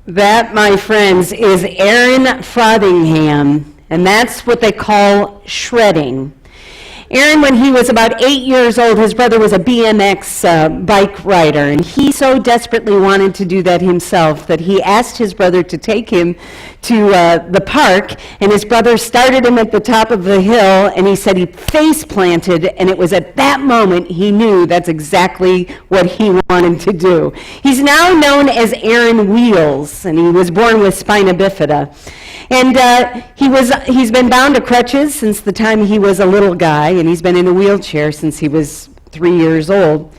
That, my friends, is Aaron Frothingham, and that's what they call shredding. Aaron, when he was about 8 years old, his brother was a BMX bike rider, and he so desperately wanted to do that himself that he asked his brother to take him to the park, and his brother started him at the top of the hill, and he said he face planted, and it was at that moment he knew that's exactly what he wanted to do. He's now known as Aaron Wheels, and he was born with spina bifida. And he's been bound to crutches since the time he was a little guy, and he's been in a wheelchair since he was 3 years old.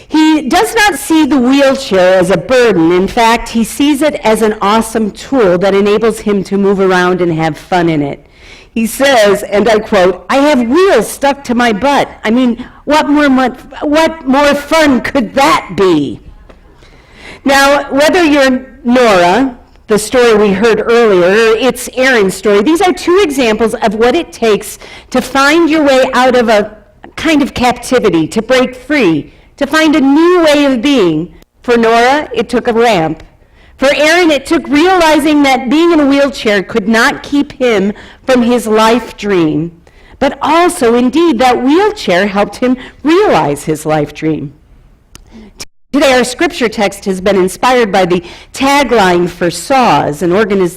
He does not see the wheelchair as a burden. In fact, he sees it as an awesome tool that enables him to move around and have fun in it. He says, and I quote, "I have wheels stuck to my butt. I mean, what more fun could that be?" Now, whether you're Nora, the story we heard earlier, it's Aaron's story. These are two examples of what it takes to find your way out of a kind of captivity, to break free, to find a new way of being. For Nora, it took a ramp. For Aaron, it took realizing that being in a wheelchair could not keep him from his life dream. But also, indeed, that wheelchair helped him realize his life dream. Today, our scripture text has been inspired by the tagline for SAWS,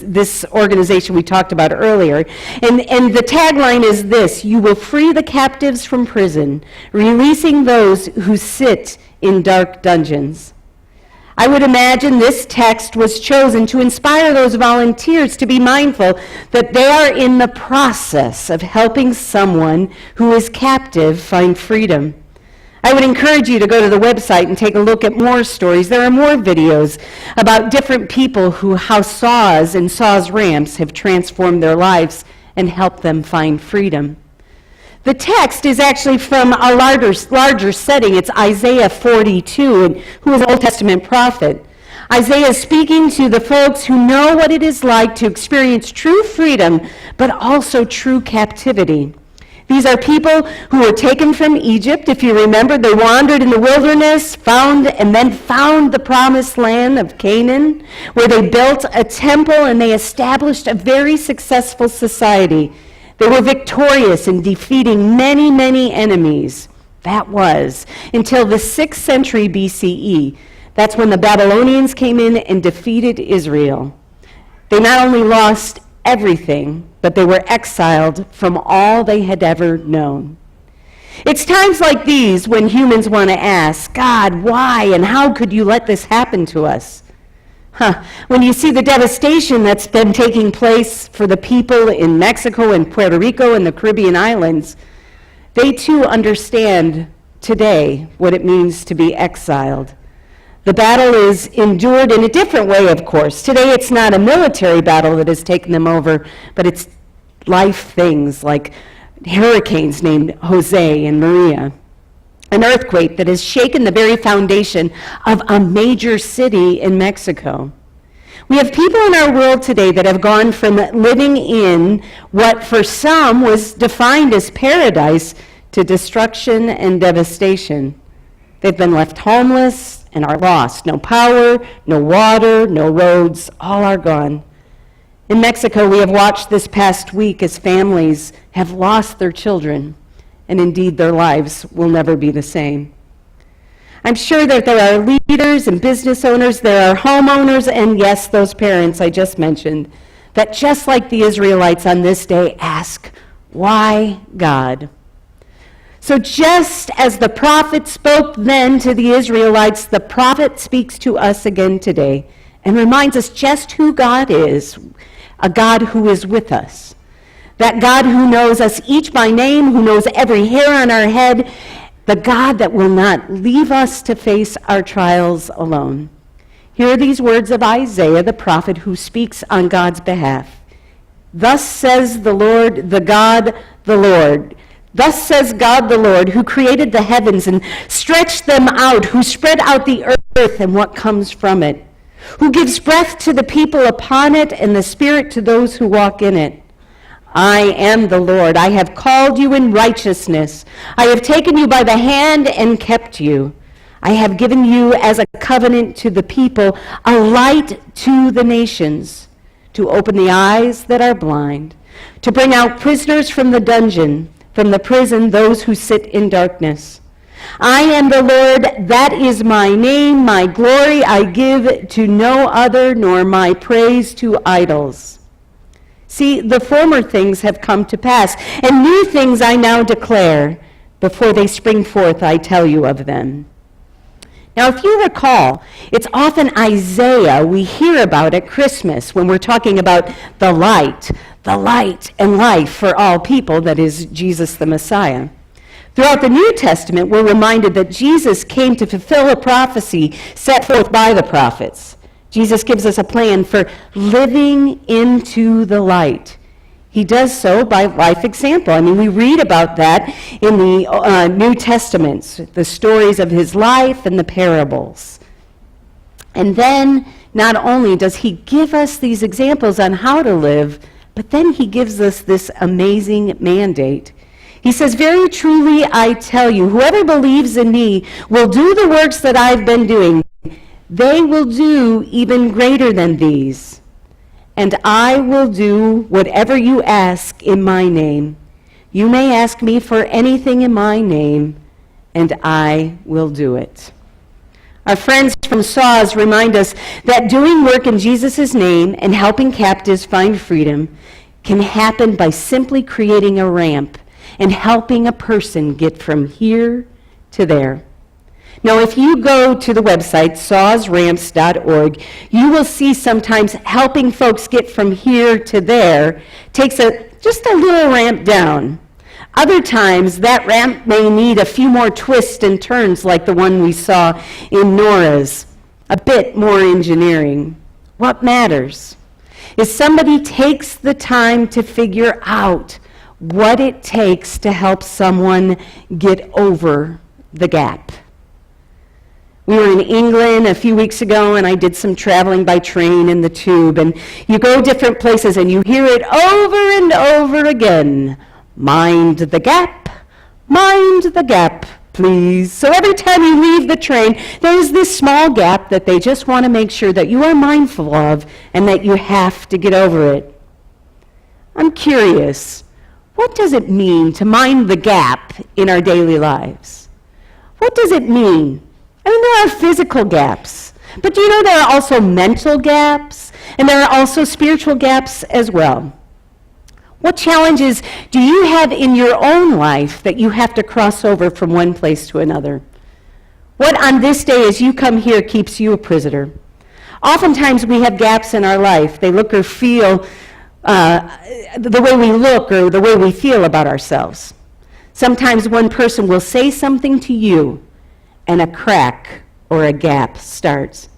this organization we talked about earlier. And the tagline is this: "You will free the captives from prison, releasing those who sit in dark dungeons." I would imagine this text was chosen to inspire those volunteers to be mindful that they are in the process of helping someone who is captive find freedom. I would encourage you to go to the website and take a look at more stories. There are more videos about different people how SAWS and SAWS ramps have transformed their lives and helped them find freedom. The text is actually from a larger setting. It's Isaiah 42, who is an Old Testament prophet. Isaiah is speaking to the folks who know what it is like to experience true freedom, but also true captivity. These are people who were taken from Egypt. If you remember, they wandered in the wilderness, found the promised land of Canaan, where they built a temple and they established a very successful society. They were victorious in defeating many, many enemies. That was until the 6th century BCE. That's when the Babylonians came in and defeated Israel. They not only lost everything, but they were exiled from all they had ever known. It's times like these when humans want to ask, God, why and how could you let this happen to us? When you see the devastation that's been taking place for the people in Mexico and Puerto Rico and the Caribbean islands, they too understand today what it means to be exiled. The battle is endured in a different way, of course. Today it's not a military battle that has taken them over, but it's life things like hurricanes named Jose and Maria, an earthquake that has shaken the very foundation of a major city in Mexico. We have people in our world today that have gone from living in what for some was defined as paradise to destruction and devastation. They've been left homeless and are lost. No power, no water, no roads, all are gone. In Mexico, we have watched this past week as families have lost their children, and indeed their lives will never be the same. I'm sure that there are leaders and business owners, there are homeowners, and yes, those parents I just mentioned, that just like the Israelites on this day ask, why God? So just as the prophet spoke then to the Israelites, the prophet speaks to us again today and reminds us just who God is, a God who is with us. That God who knows us each by name, who knows every hair on our head, the God that will not leave us to face our trials alone. Here are these words of Isaiah, the prophet, who speaks on God's behalf. Thus says the Lord, the Lord. Thus says God the Lord, who created the heavens and stretched them out, who spread out the earth and what comes from it, who gives breath to the people upon it and the spirit to those who walk in it. I am the Lord. I have called you in righteousness. I have taken you by the hand and kept you. I have given you as a covenant to the people, a light to the nations, to open the eyes that are blind, to bring out prisoners from the dungeon, from the prison, those who sit in darkness. I am the Lord, that is my name. My glory I give to no other, nor my praise to idols. See, the former things have come to pass, and new things I now declare. Before they spring forth, I tell you of them. Now, if you recall, it's often Isaiah we hear about at Christmas when we're talking about the light and life for all people, that is, Jesus the Messiah. Throughout the New Testament, we're reminded that Jesus came to fulfill a prophecy set forth by the prophets. Jesus gives us a plan for living into the light. He does so by life example. I mean, we read about that in the New Testaments, the stories of his life and the parables. And then, not only does he give us these examples on how to live, but then he gives us this amazing mandate. He says, very truly I tell you, whoever believes in me will do the works that I've been doing. They will do even greater than these. And I will do whatever you ask in my name. You may ask me for anything in my name, and I will do it. Our friends from SAWS remind us that doing work in Jesus' name and helping captives find freedom can happen by simply creating a ramp and helping a person get from here to there. Now, if you go to the website, sawsramps.org, you will see sometimes helping folks get from here to there takes just a little ramp down. Other times, that ramp may need a few more twists and turns like the one we saw in Nora's, a bit more engineering. What matters is somebody takes the time to figure out what it takes to help someone get over the gap. We were in England a few weeks ago, and I did some traveling by train in the tube, and you go different places, and you hear it over and over again. Mind the gap, please. So every time you leave the train, there's this small gap that they just want to make sure that you are mindful of and that you have to get over it. I'm curious, what does it mean to mind the gap in our daily lives? What does it mean? I mean, there are physical gaps, but do you know there are also mental gaps, and there are also spiritual gaps as well? What challenges do you have in your own life that you have to cross over from one place to another? What on this day as you come here keeps you a prisoner? Oftentimes we have gaps in our life. They look or feel the way we look or the way we feel about ourselves. Sometimes one person will say something to you, and a crack or a gap starts.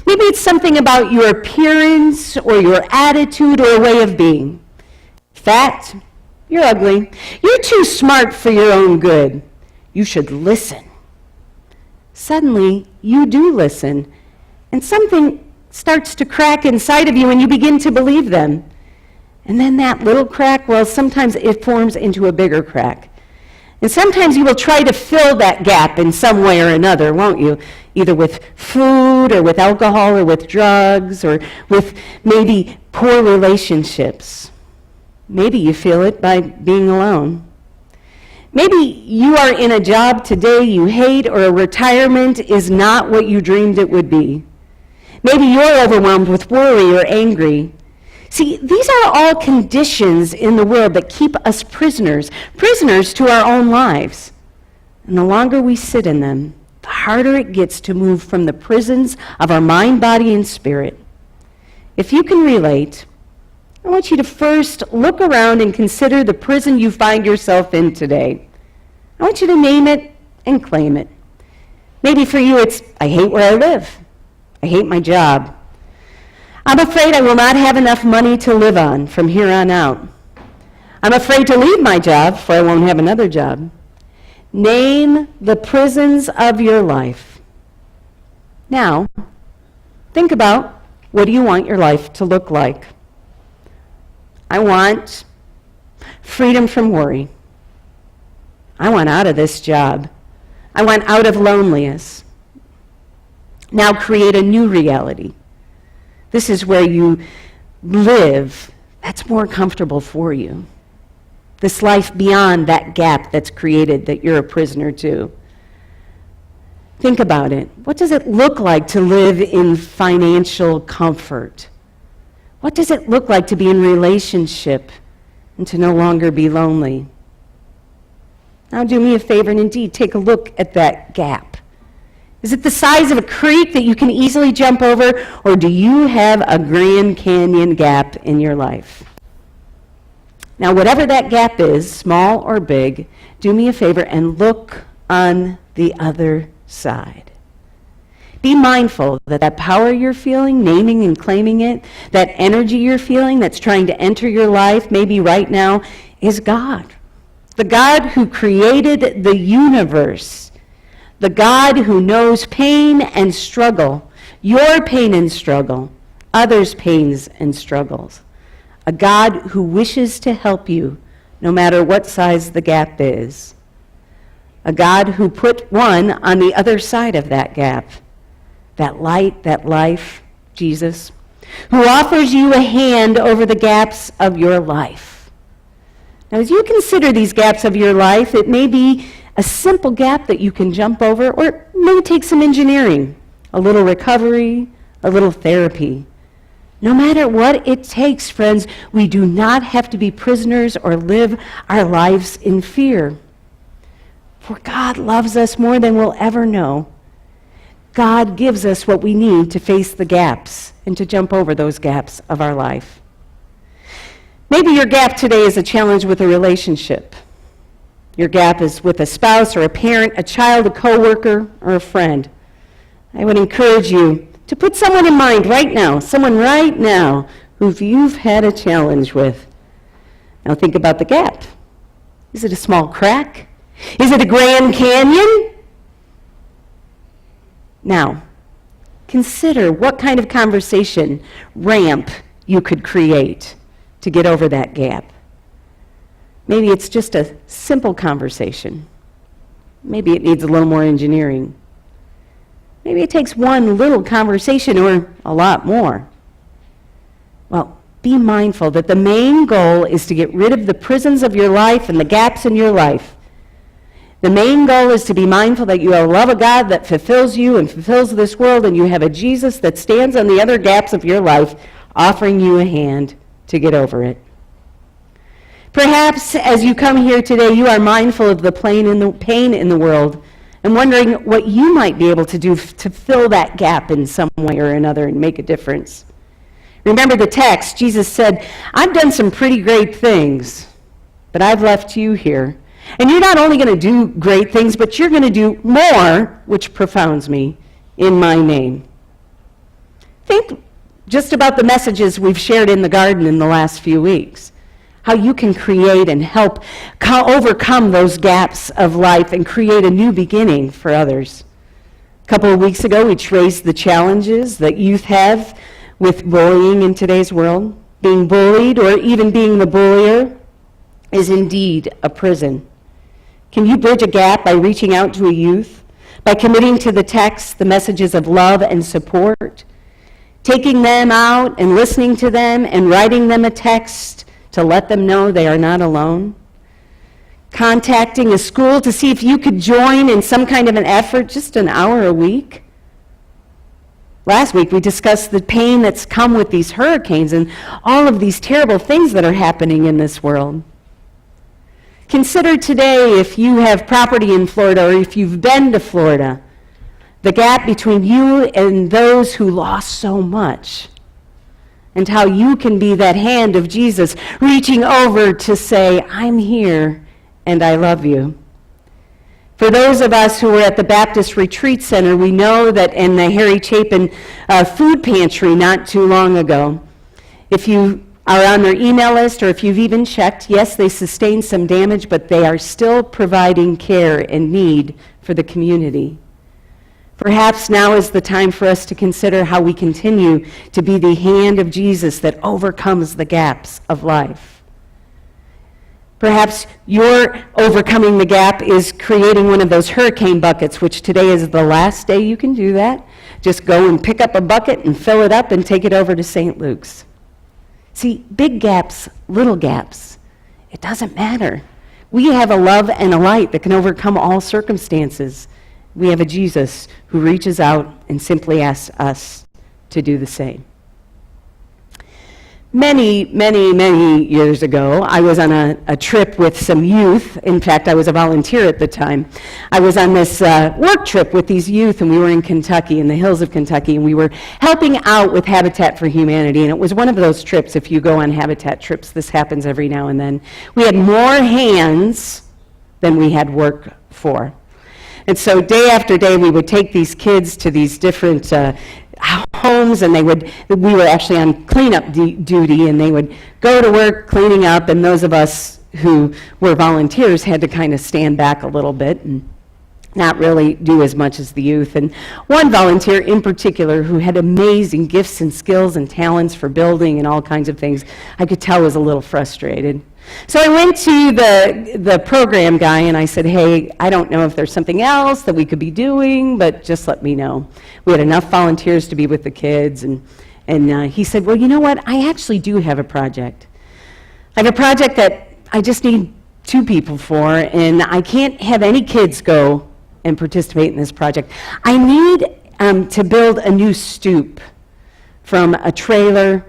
Maybe it's something about your appearance or your attitude or way of being. Fat, you're ugly. You're too smart for your own good. You should listen. Suddenly, you do listen, and something starts to crack inside of you, and you begin to believe them. And then that little crack, well, sometimes it forms into a bigger crack. And sometimes you will try to fill that gap in some way or another, won't you? Either with food or with alcohol or with drugs or with maybe poor relationships. Maybe you feel it by being alone. Maybe you are in a job today you hate, or a retirement is not what you dreamed it would be. Maybe you're overwhelmed with worry or angry. See, these are all conditions in the world that keep us prisoners to our own lives. And the longer we sit in them, the harder it gets to move from the prisons of our mind, body, and spirit. If you can relate, I want you to first look around and consider the prison you find yourself in today. I want you to name it and claim it. Maybe for you it's, I hate where I live. I hate my job. I'm afraid I will not have enough money to live on from here on out. I'm afraid to leave my job, for I won't have another job. Name the prisons of your life. Now, think about, what do you want your life to look like? I want freedom from worry. I want out of this job. I want out of loneliness. Now create a new reality. This is where you live that's more comfortable for you. This life beyond that gap that's created that you're a prisoner to. Think about it. What does it look like to live in financial comfort? What does it look like to be in relationship and to no longer be lonely? Now do me a favor and indeed take a look at that gap. Is it the size of a creek that you can easily jump over, or do you have a Grand Canyon gap in your life? Now, whatever that gap is, small or big, do me a favor and look on the other side. Be mindful that that power you're feeling, naming and claiming it, that energy you're feeling that's trying to enter your life, maybe right now, is God. The God who created the universe. The God who knows pain and struggle, your pain and struggle, others' pains and struggles. A God who wishes to help you no matter what size the gap is. A God who put one on the other side of that gap. That light, that life, Jesus, who offers you a hand over the gaps of your life. Now, as you consider these gaps of your life, it may be a simple gap that you can jump over, or it may take some engineering, a little recovery, a little therapy. No matter what it takes, friends, we do not have to be prisoners or live our lives in fear. For God loves us more than we'll ever know. God gives us what we need to face the gaps and to jump over those gaps of our life. Maybe your gap today is a challenge with a relationship. Your gap is with a spouse or a parent, a child, a coworker, or a friend. I would encourage you to put someone in mind right now, someone right now who you've had a challenge with. Now think about the gap. Is it a small crack? Is it a Grand Canyon? Now, consider what kind of conversation ramp you could create to get over that gap. Maybe it's just a simple conversation. Maybe it needs a little more engineering. Maybe it takes one little conversation or a lot more. Well, be mindful that the main goal is to get rid of the prisons of your life and the gaps in your life. The main goal is to be mindful that you love a God that fulfills you and fulfills this world, and you have a Jesus that stands on the other gaps of your life, offering you a hand to get over it. Perhaps as you come here today, you are mindful of the pain in the world and wondering what you might be able to do to fill that gap in some way or another and make a difference. Remember the text, Jesus said, I've done some pretty great things, but I've left you here. And you're not only going to do great things, but you're going to do more, which profounds me, in my name. Think just about the messages we've shared in the garden in the last few weeks. How you can create and help overcome those gaps of life and create a new beginning for others. A couple of weeks ago, we traced the challenges that youth have with bullying in today's world. Being bullied, or even being the bullier, is indeed a prison. Can you bridge a gap by reaching out to a youth, by committing to the text the messages of love and support, taking them out and listening to them and writing them a text to let them know they are not alone? Contacting a school to see if you could join in some kind of an effort, just an hour a week? Last week we discussed the pain that's come with these hurricanes and all of these terrible things that are happening in this world. Consider today, if you have property in Florida or if you've been to Florida, the gap between you and those who lost so much, and how you can be that hand of Jesus reaching over to say, I'm here and I love you. For those of us who were at the Baptist Retreat Center, we know that in the Harry Chapin food pantry not too long ago, if you are on their email list, or if you've even checked, yes, they sustained some damage, but they are still providing care and need for the community. Perhaps now is the time for us to consider how we continue to be the hand of Jesus that overcomes the gaps of life. Perhaps your overcoming the gap is creating one of those hurricane buckets, which today is the last day you can do that. Just go and pick up a bucket and fill it up and take it over to St. Luke's. See, big gaps, little gaps, it doesn't matter. We have a love and a light that can overcome all circumstances. We have a Jesus who reaches out and simply asks us to do the same. Many, many, many years ago, I was on a trip with some youth. In fact, I was a volunteer at the time. I was on this work trip with these youth, and we were in Kentucky, in the hills of Kentucky, and we were helping out with Habitat for Humanity. And it was one of those trips, if you go on Habitat trips, this happens every now and then. We had more hands than we had work for. And so day after day, we would take these kids to these different homes, and we were actually on cleanup duty, and they would go to work cleaning up, and those of us who were volunteers had to kind of stand back a little bit and not really do as much as the youth. And one volunteer in particular who had amazing gifts and skills and talents for building and all kinds of things, I could tell was a little frustrated. So I went to the program guy and I said, hey, I don't know if there's something else that we could be doing, but just let me know. We had enough volunteers to be with the kids, and he said, well, you know what? I actually do have a project. I have a project that I just need 2 people for, and I can't have any kids go and participate in this project. I need to build a new stoop from a trailer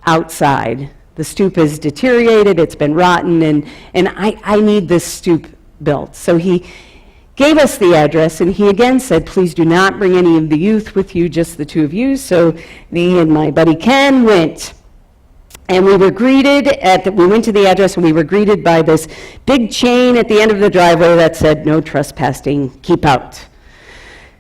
outside. The stoop is deteriorated, it's been rotten, and I need this stoop built. So he gave us the address, and he again said, please do not bring any of the youth with you, just the 2 of you. So me and my buddy Ken went. And we were greeted we went to the address, and we were greeted by this big chain at the end of the driveway that said, no trespassing, keep out.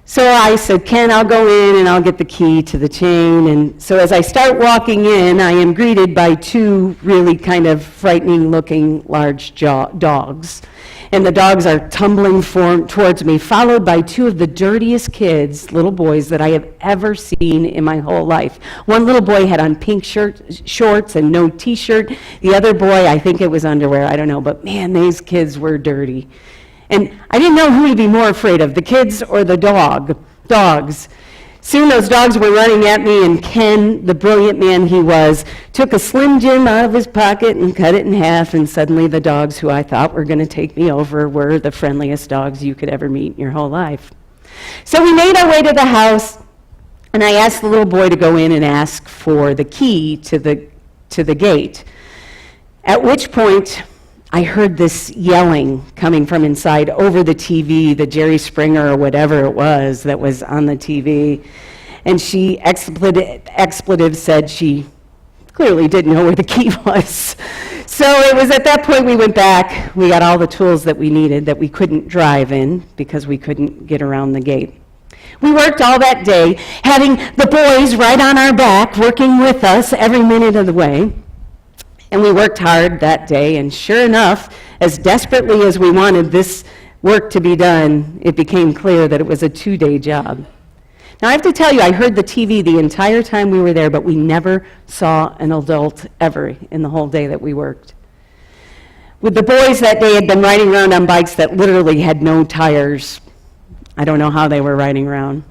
So I said, Ken, I'll go in and I'll get the key to the chain. And so as I start walking in, I am greeted by 2 really kind of frightening looking large dogs. And the dogs are tumbling towards me, followed by 2 of the dirtiest kids, little boys, that I have ever seen in my whole life. One little boy had on pink shorts and no t-shirt. The other boy, I think it was underwear, I don't know. But man, these kids were dirty. And I didn't know who to be more afraid of, the kids or the dogs. Soon those dogs were running at me, and Ken, the brilliant man he was, took a Slim Jim out of his pocket and cut it in half, and suddenly the dogs who I thought were going to take me over were the friendliest dogs you could ever meet in your whole life. So we made our way to the house, and I asked the little boy to go in and ask for the key to the gate, at which point I heard this yelling coming from inside over the TV, the Jerry Springer or whatever it was that was on the TV. And she, expletive said she clearly didn't know where the key was. So it was at that point we went back. We got all the tools that we needed that we couldn't drive in because we couldn't get around the gate. We worked all that day, having the boys right on our back, working with us every minute of the way. And we worked hard that day, and sure enough, as desperately as we wanted this work to be done, it became clear that it was a 2-day job. Now, I have to tell you, I heard the TV the entire time we were there, but we never saw an adult ever in the whole day that we worked. With the boys that day had been riding around on bikes that literally had no tires. I don't know how they were riding around.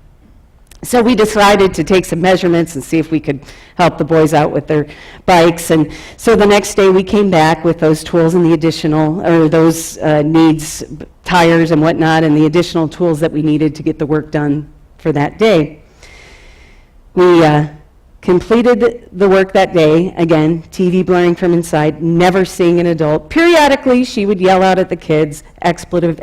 So we decided to take some measurements and see if we could help the boys out with their bikes. And so the next day we came back with those tools and the additional, or those needs, tires and whatnot, and the additional tools that we needed to get the work done for that day. We completed the work that day. Again, TV blaring from inside, never seeing an adult. Periodically, she would yell out at the kids, expletive,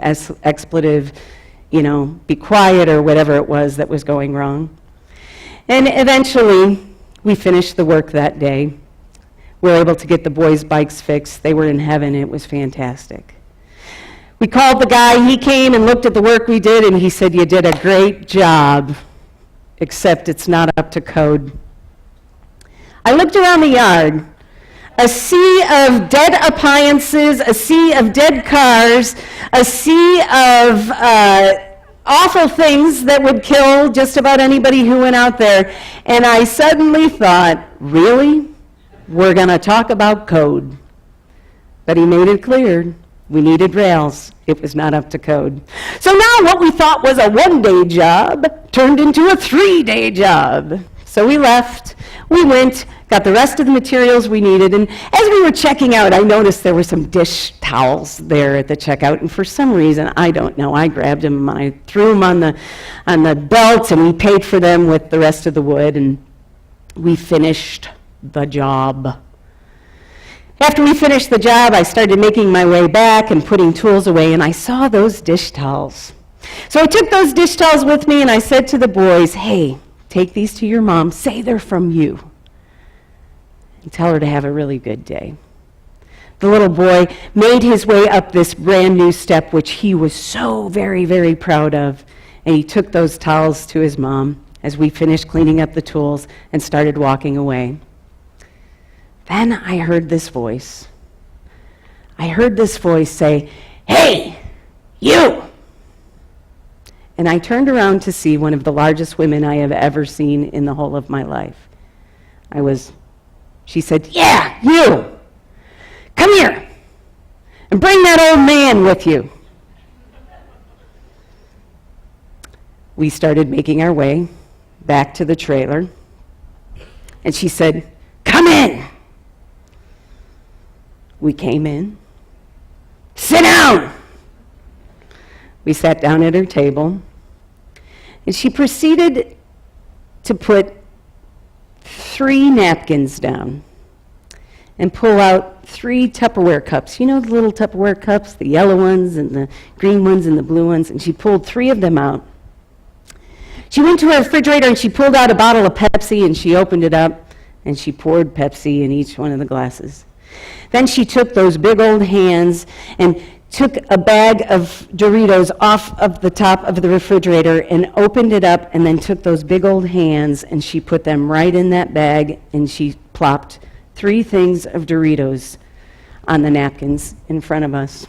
be quiet or whatever it was that was going wrong. And eventually, we finished the work that day. We were able to get the boys' bikes fixed. They were in heaven. It was fantastic. We called the guy. He came and looked at the work we did, and he said, you did a great job, except it's not up to code. I looked around the yard. A sea of dead appliances, a sea of dead cars, a sea of awful things that would kill just about anybody who went out there. And I suddenly thought, really? We're going to talk about code. But he made it clear we needed rails. It was not up to code. So now what we thought was a one-day job turned into a 3-day job. So we left, we went, got the rest of the materials we needed, and as we were checking out, I noticed there were some dish towels there at the checkout, and for some reason, I don't know, I grabbed them, I threw them on the belt, and we paid for them with the rest of the wood, and we finished the job. After we finished the job, I started making my way back and putting tools away, and I saw those dish towels. So I took those dish towels with me, and I said to the boys, hey, take these to your mom, say they're from you, and tell her to have a really good day. The little boy made his way up this brand new step, which he was so very, very proud of, and he took those towels to his mom as we finished cleaning up the tools and started walking away. Then I heard this voice. I heard this voice say, hey, you! And I turned around to see one of the largest women I have ever seen in the whole of my life. She said, yeah, you! Come here! And bring that old man with you. We started making our way back to the trailer. And she said, come in! We came in. Sit down! We sat down at her table, and she proceeded to put 3 napkins down and pull out 3 Tupperware cups. You know the little Tupperware cups, the yellow ones and the green ones and the blue ones, and she pulled 3 of them out. She went to her refrigerator and she pulled out a bottle of Pepsi and she opened it up and she poured Pepsi in each one of the glasses. Then she took those big old hands and took a bag of Doritos off of the top of the refrigerator and opened it up, and then took those big old hands and she put them right in that bag, and she plopped 3 things of Doritos on the napkins in front of us.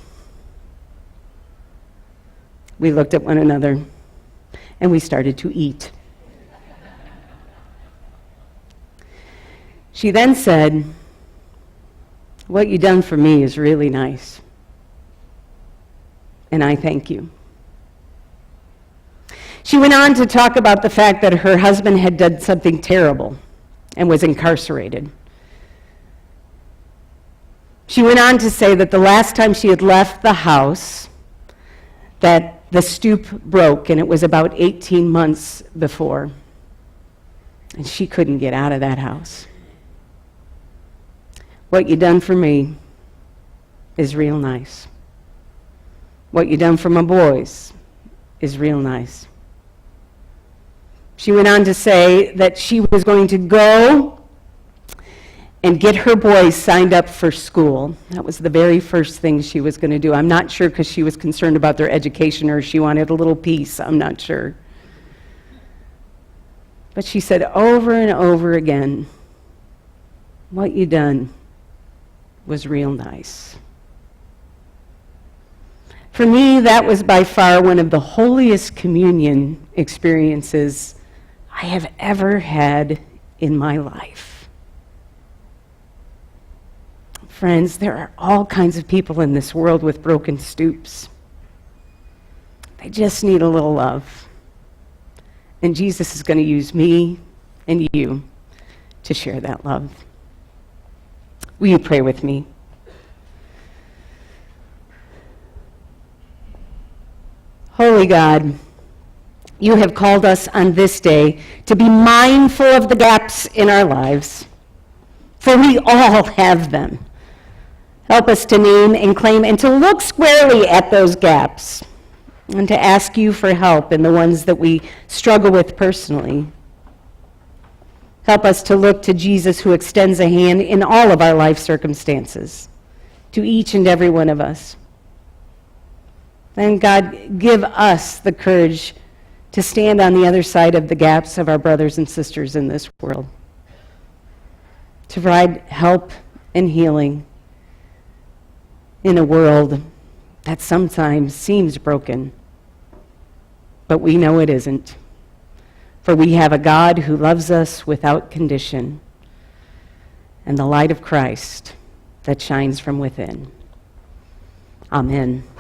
We looked at one another and we started to eat. She then said, what you done for me is really nice, and I thank you. She went on to talk about the fact that her husband had done something terrible and was incarcerated. She went on to say that the last time she had left the house, that the stoop broke, and it was about 18 months before, and she couldn't get out of that house. What you done for me is real nice. What you done for my boys is real nice. She went on to say that she was going to go and get her boys signed up for school. That was the very first thing she was going to do. I'm not sure because she was concerned about their education or she wanted a little peace. I'm not sure. But she said over and over again, what you done was real nice. For me, that was by far one of the holiest communion experiences I have ever had in my life. Friends, there are all kinds of people in this world with broken stoops. They just need a little love. And Jesus is going to use me and you to share that love. Will you pray with me? Holy God, you have called us on this day to be mindful of the gaps in our lives, for we all have them. Help us to name and claim and to look squarely at those gaps and to ask you for help in the ones that we struggle with personally. Help us to look to Jesus, who extends a hand in all of our life circumstances, to each and every one of us. And God, give us the courage to stand on the other side of the gaps of our brothers and sisters in this world, to provide help and healing in a world that sometimes seems broken, but we know it isn't. For we have a God who loves us without condition, and the light of Christ that shines from within. Amen.